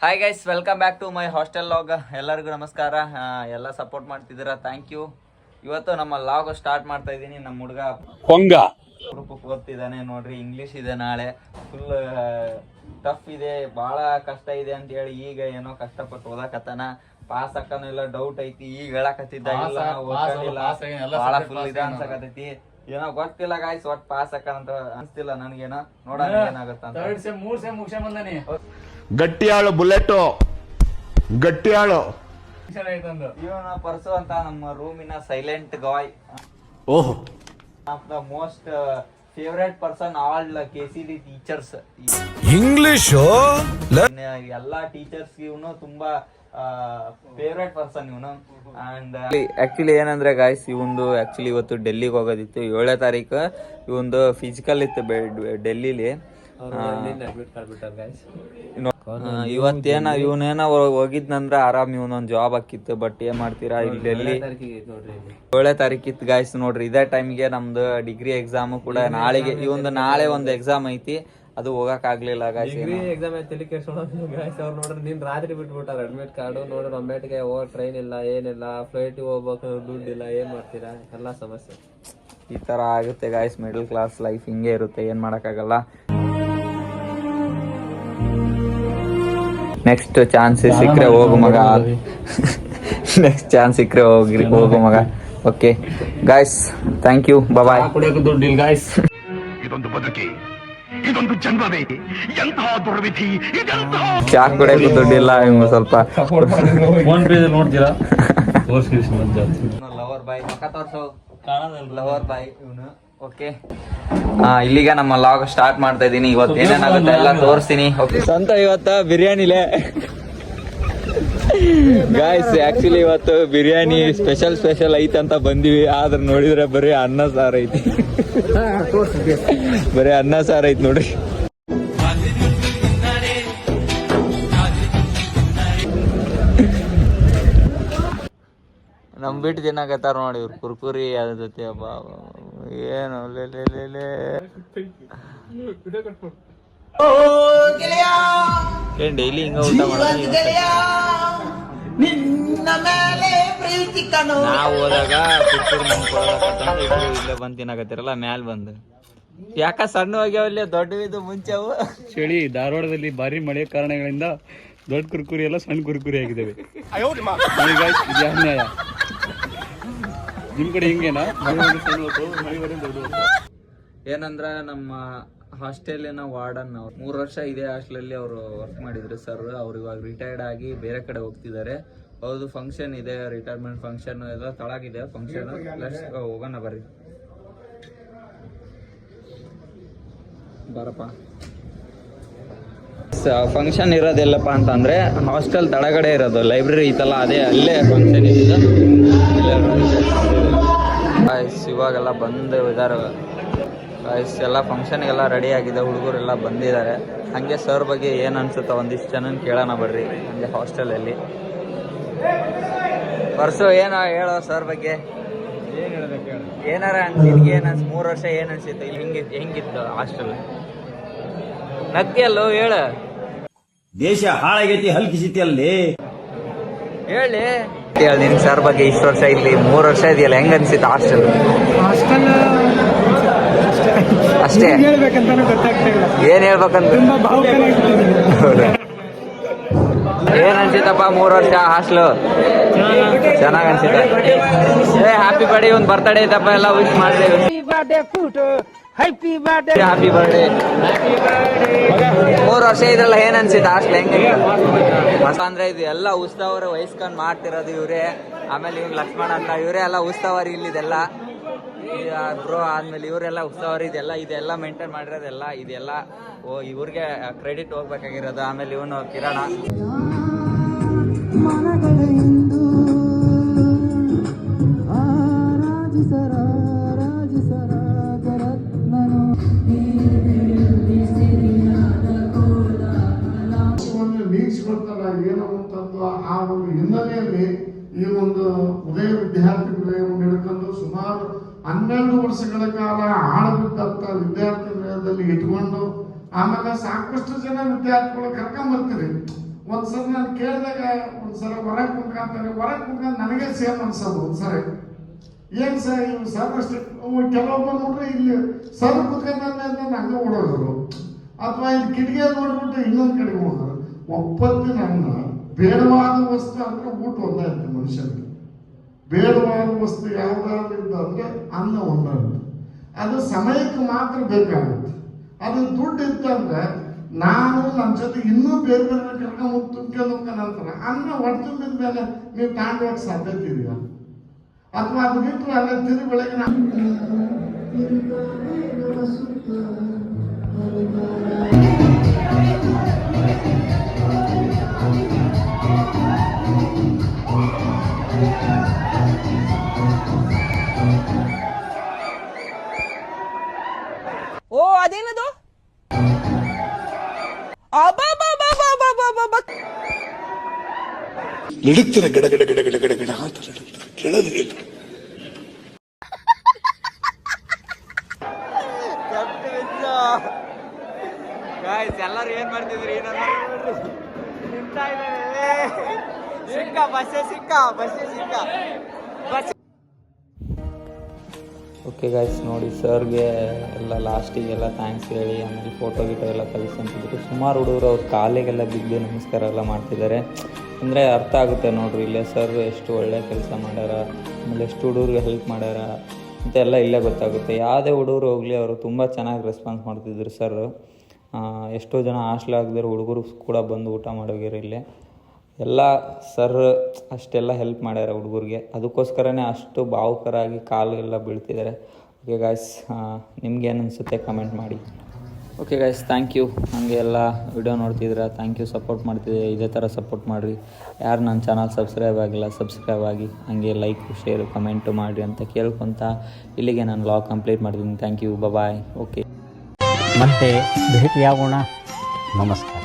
Hi guys, welcome back to my hostel log. ಎಲ್ಲರಿಗೂ ನಮಸ್ಕಾರ. ಎಲ್ಲ ಸಪೋರ್ಟ್ ಮಾಡ್ತಿದ್ದೀರಾ, ಥ್ಯಾಂಕ್ ಯು. ಇವತ್ತು ನಮ್ಮ ಲಾಗ್ ಸ್ಟಾರ್ಟ್ ಮಾಡ್ತಾ ಇದ್ದೀನಿ. ನಮ್ಮ ಹುಡುಗ ಗ್ರೂಪ್ ಓದ್ತಿದ್ದಾನೆ ನೋಡ್ರಿ. ಇಂಗ್ಲೀಷ್ ಇದೆ ನಾಳೆ, ಫುಲ್ ಟಫ್ ಇದೆ, ಭಾಳ ಕಷ್ಟ ಇದೆ ಅಂತ ಹೇಳಿ ಈಗ ಏನೋ ಕಷ್ಟಪಟ್ಟು ಓದಾಕತ್ತಾನ. ಪಾಸ್ ಹಾಕನೋ ಇಲ್ಲ ಡೌಟ್ ಐತಿ. ಈಗ ಹೇಳಕತ್ತಿದ್ದ ಭಾಳ ಫುಲ್ ಇದೆ ಅನ್ಸಕತ್ತೈತಿ. ಏನೋ ಗೊತ್ತಿಲ್ಲ ಗಾಯ್ಸ್, ಒಟ್ಟು ಪಾಸ್ ಹಾಕಂತ ಅನ್ಸ್ತಿಲ್ಲ ನನಗೇನೋ. ನೋಡೋಣ ಏನಾಗತ್ತ. ಗಟ್ಟಿಯಾಳು ಬುಲೆಟು, ಗಟ್ಟಿಯಾಳು. ಇವನ ಪರ್ಸು ಅಂತ ನಮ್ಮ ರೂಮಿನ silent guy. Oh, the most favourite person all KCD teachers. English ಎಲ್ಲಾ ಟೀಚರ್ಸ್ ಇವನು ತುಂಬಾ ಫೇವ್ರೇಟ್ ಪರ್ಸನ್ ಇವನು. ಅಂಡ್ ಆಕ್ಚುಲಿ ಏನಂದ್ರೆ ಗಾಯ್ಸ್, ಇವಂದು ಆಕ್ಚುಲಿ ಇವತ್ತು ಡೆಲ್ಲಿಗೆ ಹೋಗೋದಿತ್ತು. 7ನೇ ತಾರೀಕು ಇವಂದು ಫಿಸಿಕಲ್ ಇತ್ತು ಡೆಲ್ಲಿಲಿ. ಇವತ್ತೇನ ಇವನೇನ ಹೋಗಿದ್ನಂದ್ರ ಆರಾಮ್ ಇವನೊಂದ್ ಜಾಬ್ ಹಾಕಿತ್ತು. ಬಟ್ ಏನ್ ಮಾಡ್ತೀರಾ, ಇಲ್ಲಿ ಡೆಲ್ಲಿ 7ನೇ ತಾರೀಕಿತ್ತು ಗಾಯ್ಸ್. ನೋಡ್ರಿ, ಇದೇ ಟೈಮ್ಗೆ ನಮ್ದು ಡಿಗ್ರಿ ಎಕ್ಸಾಮ್ ಕೂಡ ನಾಳೆಗೆ. ಇವಂದು ನಾಳೆ ಒಂದು ಎಕ್ಸಾಮ್ ಐತಿ, ಅದು ಹೋಗಕ್ ಆಗ್ಲಿಲ್ಲ ಗಾಯ್ಸ್. ಎಕ್ಸಾಮ್ ಐತಿ ಗಾಯ್ಸ್. ಅವ್ರು ನೋಡ್ರಿ ನೀನ್ ರಾತ್ರಿ ಬಿಟ್ಬಿಟ್ಟಾರ ಅಡ್ಮಿಟ್ ಕಾರ್ಡು. ನೋಡ್ರಿ ಒಮ್ಮೆಟ್ಗೆ ಹೋಗೋ ಟ್ರೈನ್ ಇಲ್ಲ, ಏನಿಲ್ಲ. ಫ್ಲೈಟ್ ಹೋಗ್ಬೇಕು, ದುಡ್ಡಿಲ್ಲ, ಏನ್ ಮಾಡ್ತೀರಾ, ಎಲ್ಲಾ ಸಮಸ್ಯೆ ಈ ತರ ಆಗುತ್ತೆ ಗಾಯ್ಸ್. ಮಿಡಲ್ ಕ್ಲಾಸ್ ಲೈಫ್ ಹಿಂಗೆ ಇರುತ್ತೆ, ಏನ್ ಮಾಡಕ್ಕಾಗಲ್ಲ. ನೆಕ್ಸ್ಟ್ ಚಾನ್ಸ್ ಸಿಕ್ಕ್ರೆ ಹೋಗು ಮಗ. ನೆಕ್ಸ್ಟ್ ಚಾನ್ಸ್ ಸಿಕ್ಕ್ರೆ ಹೋಗು ಮಗ. ಓಕೆ ಗಾಯ್ಸ್, ಥ್ಯಾಂಕ್ ಯು, ಬಾಯ್. ದುಡ್ಡಿಲ್ಲ ಗಾಯ್ಸ್. ಇದೊಂದು ಬದುಕಿ, ಇದೊಂದು ಜನ್ಮವೇ, ಎಂತಹ ದುರ್ವಿಧಿ ಇದೆಂತಹ. ಚಾ ಕುಡಿಯೋಕೆ ದುಡ್ಡಿಲ್ಲ ಇವ್ನು ಸ್ವಲ್ಪ. ನೋಡ್ತೀರಾ ಲವರ್ ಬಾಯ್ ಮಕ್ಕ ತೋರ್ಸು, ಲವರ್ ಬಾಯ್ ಇವನು. ಓಕೆ, ಇಲ್ಲಿಗ ನಮ್ಮ ಲಾಗ್ ಸ್ಟಾರ್ಟ್ ಮಾಡ್ತಾ ಇದೀನಿ. ಇವತ್ತು ಏನೇನಾಗುತ್ತೆ ಎಲ್ಲ ತೋರಿಸ್ತೀನಿ. ಸ್ವಂತ ಇವತ್ತ ಬಿರಿಯಾನಿಲೇ ಗಾಯ್ಸ್. ಆಕ್ಚುಲಿ ಇವತ್ತು ಬಿರಿಯಾನಿ ಸ್ಪೆಷಲ್ ಐತೆ ಅಂತ ಬಂದಿವಿ. ಆದ್ರೆ ನೋಡಿದ್ರೆ ಬರೀ ಅನ್ನ ಸಾರು ಐತಿ. ಬರೀ ಅನ್ನ ಸಾರು ಐತಿ ನೋಡ್ರಿ. ನಮ್ ಬಿಟ್ಟು ತಿನ್ನಾಕತ್ತಾರ ನೋಡಿ ಇವ್ರು ಕುರ್ಕುರಿ ಅದ್ರ ಜೊತೆ. ಏನು ಏನ್ ಡೈಲಿ ಹಿಂಗ ಊಟ ಮಾಡೋದು? ನಾವು ಹೋದಾಗ ಕುರ್ಕುರಿ ಇಲ್ಲೇ ಬಂದ್ ತಿನ್ನಾಕತ್ತಿರಲ್ಲ, ಮ್ಯಾಲ್ ಬಂದು ಯಾಕ ಸಣ್ಣ ಹೋಗ್ಯಾವಲ್ಲಿ, ದೊಡ್ಡವಿದ್ದು ಮುಂಚೆ ಅವು. ಚಳಿ ಧಾರವಾಡದಲ್ಲಿ ಭಾರಿ ಮಳೆ ಕಾರಣಗಳಿಂದ ದೊಡ್ಡ ಕುರ್ಕುರಿ ಎಲ್ಲ ಸಣ್ಣ ಕುರ್ಕುರಿ ಆಗಿದ್ದಾವೆ. ಅನ್ಯಾಯ. ನಿಮ್ ಕಡೆ ಹಿಂಗೇನಾ? ಏನಂದ್ರ ನಮ್ಮ ಹಾಸ್ಟೆಲಿನ ವಾರ್ಡನ್ 3 ವರ್ಷ ಇದೇ ಹಾಸ್ಟೆಲಲ್ಲಿ ಅವರು ವರ್ಕ್ ಮಾಡಿದ್ರು ಸರ್. ಅವ್ರು ಇವಾಗ ರಿಟೈರ್ಡ್ ಆಗಿ ಬೇರೆ ಕಡೆ ಹೋಗ್ತಿದ್ದಾರೆ. ಅವ್ರದ್ದು ಫಂಕ್ಷನ್ ಇದೆ, ರಿಟೈರ್ಮೆಂಟ್ ಫಂಕ್ಷನ್ ಎಲ್ಲ ತಳಗಿದೆ ಫಂಕ್ಷನ್. ಹೋಗೋಣ ಬರ್ರಿ, ಬರಪ್ಪ. ಫಂಕ್ಷನ್ ಇರೋದೆಲ್ಲಪ್ಪ ಅಂತಂದ್ರೆ ಹಾಸ್ಟೆಲ್ ತಳಗಡೆ ಇರೋದು ಲೈಬ್ರರಿ ಐತಲ್ಲ, ಅದೇ ಅಲ್ಲೇ ಫಂಕ್ಷನ್ ಇದೆ. ಇವಾಗೆಲ್ಲ ಬಂದು ಇದಾರೆ ಎಲ್ಲ ಫಂಕ್ಷನ್ಗೆಲ್ಲ ರೆಡಿ ಆಗಿದೆ. ಹುಡುಗರೆಲ್ಲ ಬಂದಿದ್ದಾರೆ. ಹಂಗೆ ಸರ್ ಬಗ್ಗೆ ಏನು ಅನ್ಸುತ್ತೆ ಒಂದಿಷ್ಟು ಜನ ಕೇಳೋಣ ಬರ್ರಿ. ಹಂಗೆ ಹಾಸ್ಟೆಲಲ್ಲಿ ಪರ್ಸು ಏನೋ ಹೇಳೋ ಸರ್ ಬಗ್ಗೆ. ಏನಾರ ನಿನ್ಗೆ ಏನು 3 ವರ್ಷ ಏನು ಅನ್ಸಿತ್ತು ಇಲ್ಲಿ? ಹೆಂಗಿತ್ತು ಹಾಸ್ಟೆಲ್? ನಗ್ತಿಯಲ್ಲೋ ಹೇಳ. ದೇಶ ಹಾಳಾಗೈತಿ, ಹಲ್ಕಿಸಿತಿ ಅಲ್ಲಿ ಹೇಳಿ ನಿನ್ ಸರ್ ಬಗ್ಗೆ. ಇಷ್ಟು ವರ್ಷ ಇಲ್ಲಿ 3 ವರ್ಷ ಇದೆಯಲ್ಲ, ಹೆಂಗ ಅನ್ಸಿತ್ತು ಹಾಸ್ಟೆಲ್? ಅಷ್ಟೇ, ಏನ್ ಹೇಳ್ಬೇಕಂತ ಏನ್ ಅನ್ಸಿತ್ತಪ್ಪ 3 ವರ್ಷ ಹಾಸ್ಟೆಲ್? ಚೆನ್ನಾಗ್ ಅನ್ಸಿತ್ತ. ಹ್ಯಾಪಿ ಬರ್ಡೇ, ಒಂದು ಬರ್ತಡೇ ಐತಪ್ಪ, ಎಲ್ಲ ವಿಶ್ ಮಾಡ್ತೇವೆ. Happy birthday. 3 ವರ್ಷ ಇದ್ರಲ್ಲ, ಏನ್ ಅನ್ಸಿತ್ತು ಹಾಸ್ಟೆಲ್? ಹೆಂಗ ಮಸ್ತ್ ಅಂದ್ರೆ ಇದು ಎಲ್ಲ ಉತ್ಸವರ ವಹಿಸ್ಕೊಂಡ್ ಮಾಡ್ತಿರೋದು ಇವ್ರೆ. ಆಮೇಲೆ ಇವ್ರು ಲಕ್ಷ್ಮಣ ಅಂತ ಇವರೇ ಎಲ್ಲ ಉತ್ಸವರಿ ಇಲ್ಲಿದೆಲ್ಲ ಬ್ರೋ. ಆದ್ಮೇಲೆ ಇವರೆಲ್ಲ ಉತ್ಸವರಿ ಇದೆಲ್ಲ ಮೇಂಟೈನ್ ಮಾಡಿರೋದೆಲ್ಲ ಇದೆಲ್ಲ ಇವ್ರಿಗೆ ಕ್ರೆಡಿಟ್ ಹೋಗ್ಬೇಕಾಗಿರೋದು. ಆಮೇಲೆ ಇವನು ಕಿರಣ. ಏನು ಅಂತಂದು ಆ ಒಂದು ಹಿನ್ನೆಲೆಯಲ್ಲಿ ಈ ಒಂದು ಉದಯ ವಿದ್ಯಾರ್ಥಿಗಳು ಹಿಡ್ಕೊಂಡು ಸುಮಾರು 12 ವರ್ಷಗಳ ಕಾಲ ಆಳವಿದ್ದಂತ ವಿದ್ಯಾರ್ಥಿ ನಿಲಯದಲ್ಲಿ ಇಟ್ಕೊಂಡು ಆಮೇಲೆ ಸಾಕಷ್ಟು ಜನ ವಿದ್ಯಾರ್ಥಿಗಳು ಕರ್ಕೊಂಡ್ ಬರ್ತೀರಿ. ಒಂದ್ಸಲ ನಾನು ಕೇಳಿದಾಗ ಒಂದ್ಸಲ ಹೊರಗೆ ಕುಂತ್ಕೊಂತಾರೆ, ಹೊರಗೆ ಕುಂತ್ಕೊಂಡು ನನಗೆ ಸೇಮ್ ಅನ್ಸೋದು ಒಂದ್ಸರಿ. ಏನು ಸರ್ ಇವು ಸರ್ ಅಷ್ಟೇ, ಕೆಲವೊಬ್ಬ ನೋಡ್ರಿ ಇಲ್ಲಿ ಸರ್ ಕುತ್ಕೊಂಡಂತೆ ಅಂತ ಹಂಗೆ ಓಡೋದ್ರು, ಅಥವಾ ಇಲ್ಲಿ ಕಿಟಕಿ ನೋಡ್ಬಿಟ್ಟು ಇನ್ನೊಂದು ಕಡೆಗೆ ಹೋದ್ರು. ಒಪ್ಪತ್ತಿನ ಅನ್ನ ಬೇಡವಾದ ವಸ್ತು ಅಂದ್ರೆ ಊಟ ಒಂದಾಯ್ತು ಮನುಷ್ಯನಿಗೆ. ಬೇಡವಾದ ವಸ್ತು ಯಾವುದಾದ್ರು ಇದ್ದು ಅಂದ್ರೆ ಅನ್ನ ಒಂದಾಗುತ್ತೆ. ಅದು ಸಮಯಕ್ಕೆ ಮಾತ್ರ ಬೇಕಾಗುತ್ತೆ. ಅದು ದುಡ್ಡು ಇತ್ತಂದ್ರೆ ನಾನು ನನ್ನ ಜೊತೆ ಇನ್ನೂ ಬೇರೆ ಬೇರೆ ಕರ್ಕೊಂಡು ತುಂಬ್ಕೊಂಡು ನಂತರ ಅನ್ನ ಹೊಟ್ಟೆ ತುಂಬಿದ ಮೇಲೆ ನೀವು ತಾಂಡೋಗಕ್ಕೆ ಸಾಧ್ಯತೆ ಇದೆಯಾ? ಅಥವಾ ಅದು ಬಿಟ್ಟರೆ ಅಲ್ಲೇ ತಿರುಗಿ ಬೆಳಗ್ಗೆ ಓ ಅದೇನದು ನಡುತ್ತಿನ ಗಡ ಗಡ ಗಡ ಗಡ ಗಡ ಗಡ ಅಂತ ನಡುತ್ತಾರೆ, ಕೇಳೋದೇ ಇಲ್ಲ. ಗಾಯ್ಸ್ ಎಲ್ಲರೂ ಏನ್ ಮಾಡ್ತಿದ್ರಿ? ಸಿಗ್ತಾ ಇದ್ದಾರೆ, ಸಿಕ್ಕ ಬಸ್ಸೇ ಸಿಕ್ಕ. ಓಕೆ ಗಾಯ್ಸ್, ನೋಡಿ ಸರ್ಗೆ ಎಲ್ಲ ಲಾಸ್ಟಿಗೆಲ್ಲ ಥ್ಯಾಂಕ್ಸ್ ಹೇಳಿ ಆಮೇಲೆ ಫೋಟೋ ಗೀಟೋ ಎಲ್ಲ ಕಳಿಸ್ಕೊಂತಿದ್ರು. ಸುಮಾರು ಹುಡುಗರು ಅವ್ರ ಕಾಲಿಗೆಲ್ಲ ಬಿದ್ದು ನಮಸ್ಕಾರ ಎಲ್ಲ ಮಾಡ್ತಿದ್ದಾರೆ. ಅಂದರೆ ಅರ್ಥ ಆಗುತ್ತೆ ನೋಡ್ರಿ, ಇಲ್ಲೇ ಸರ್ ಎಷ್ಟು ಒಳ್ಳೆ ಕೆಲಸ ಮಾಡ್ಯಾರ, ಆಮೇಲೆ ಎಷ್ಟು ಹುಡುಗರಿಗೆ ಹೆಲ್ಪ್ ಮಾಡ್ಯಾರ ಅಂತ ಎಲ್ಲ ಇಲ್ಲೇ ಗೊತ್ತಾಗುತ್ತೆ. ಯಾವುದೇ ಹುಡುಗರು ಹೋಗಲಿ ಅವರು ತುಂಬ ಚೆನ್ನಾಗಿ ರೆಸ್ಪಾನ್ಸ್ ಮಾಡ್ತಿದ್ರು ಸರ್. ಎಷ್ಟೋ ಜನ ಹಾಸ್ಟೆಲ್ ಆಗದಿರೋ ಹುಡುಗರು ಕೂಡ ಬಂದು ಊಟ ಮಾಡೋಗಿರೋ ಇಲ್ಲೇ ಎಲ್ಲ ಸರ್ ಅಷ್ಟೆಲ್ಲ ಹೆಲ್ಪ್ ಮಾಡ್ಯಾರ ಹುಡುಗರಿಗೆ. ಅದಕ್ಕೋಸ್ಕರನೇ ಅಷ್ಟು ಭಾವುಕರಾಗಿ ಕಾಲೆಲ್ಲ ಬೀಳ್ತಿದ್ದಾರೆ. ಓಕೆ ಗಾಯ್ಸ್, ನಿಮ್ಗೇನು ಅನಿಸುತ್ತೆ ಕಮೆಂಟ್ ಮಾಡಿ. Okay guys, thank you. ಹಾಗೆ ಎಲ್ಲ ವಿಡಿಯೋ ನೋಡ್ತಿದ್ದೀರಾ, ಥ್ಯಾಂಕ್ ಯು. ಸಪೋರ್ಟ್ ಮಾಡ್ತಿದ್ದೀರಾ, ಇದೇ ಥರ ಸಪೋರ್ಟ್ ಮಾಡಿರಿ. ಯಾರು ನನ್ನ ಚಾನಲ್ ಸಬ್ಸ್ಕ್ರೈಬ್ ಆಗಿಲ್ಲ ಸಬ್ಸ್ಕ್ರೈಬ್ ಆಗಿ, ಹಾಗೆ ಲೈಕು ಶೇರು ಕಮೆಂಟು ಮಾಡಿರಿ ಅಂತ ಕೇಳ್ಕೊತ ಇಲ್ಲಿಗೆ ನಾನು ವ್ಲಾಗ್ ಕಂಪ್ಲೀಟ್ ಮಾಡ್ತೀನಿ. Thank you, bye. ಓಕೆ, ಮತ್ತೆ ಭೇಟಿಯಾಗೋಣ. ನಮಸ್ಕಾರ.